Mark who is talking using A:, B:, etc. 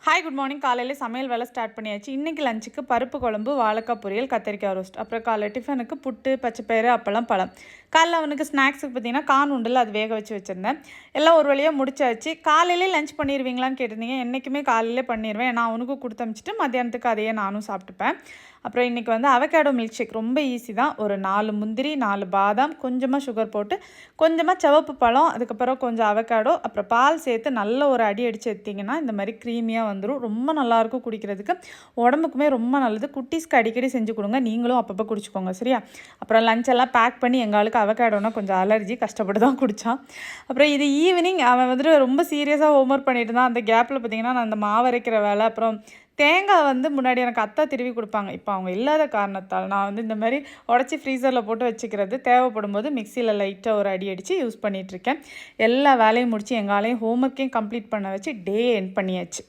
A: Hi good morning. காலையில் சமையல் வேலை ஸ்டார்ட் பண்ணியாச்சு. இன்றைக்கி லஞ்சுக்கு பருப்பு குழம்பு, வாழைக்காய் பொரியல், கத்திரிக்காய் ரோஸ்ட். அப்புறம் காலைல டிஃபனுக்கு புட்டு, பச்சைப்பயிறு, அப்பளம், பழம். காலைல அவனுக்கு ஸ்நாக்ஸுக்கு பார்த்தீங்கன்னா கான் உண்டில் அது வேக வச்சுருந்தேன். எல்லாம் ஒரு வழியாக முடிச்சாச்சு. காலையிலே லஞ்ச் பண்ணிடுவீங்களான்னு கேட்டிருந்தீங்க. என்றைக்குமே காலையிலே பண்ணிடுவேன். நான் அவனுக்கும் கொடுத்து அனுப்பிச்சிட்டு மத்தியானத்துக்கு அதையே நானும் சாப்பிட்டுப்பேன். அப்புறம் இன்றைக்கி அவகேடோ மில்க் ஷேக் ரொம்ப ஈஸி தான். ஒரு 4 முந்திரி, 4 பாதாம், கொஞ்சமாக சுகர் போட்டு, கொஞ்சமாக சிவப்பு பழம், அதுக்கப்புறம் கொஞ்சம் அவகேடோ, அப்புறம் பால் சேர்த்து நல்ல ஒரு அடி அடித்து எடுத்திங்கன்னா இந்த மாதிரி க்ரீமியாக வந்துடும். ரொம்ப நல்லாயிருக்கும் குடிக்கிறதுக்கு. உடம்புக்குமே ரொம்ப நல்லது. குட்டீஸ்க்கு அடிக்கடி செஞ்சு கொடுங்க. நீங்களும் அப்பப்போ குடிச்சிக்கோங்க, சரியா? அப்புறம் லஞ்செல்லாம் பேக் பண்ணி எங்கள் ஆளுக்கு அவகேடோனா கொஞ்சம் அலர்ஜி, கஷ்டப்பட்டு தான் குடித்தான். அப்புறம் இது ஈவினிங் அவன் ரொம்ப சீரியஸாக ஹோம்ஒர்க் பண்ணிட்டு தான். அந்த கேப்பில் பார்த்திங்கன்னா நான் அந்த மாவு அரைக்கிற வேலை, அப்புறம் தேங்காய் முன்னாடி எனக்கு அத்தை திருவி கொடுப்பாங்க. இப்போ அவங்க இல்லாத காரணத்தால் நான் இந்த மாதிரி உடச்சி ஃப்ரீசரில் போட்டு வச்சுக்கிறது. தேவைப்படும் போது மிக்சியில் லைட்டாக ஒரு அடி அடித்து யூஸ் பண்ணிகிட்ருக்கேன். எல்லா வேலையும் முடித்து எங்கள் ஆளையும் ஹோம்ஒர்க்கையும் கம்ப்ளீட் பண்ண வச்சு டே எண்ட் பண்ணியாச்சு.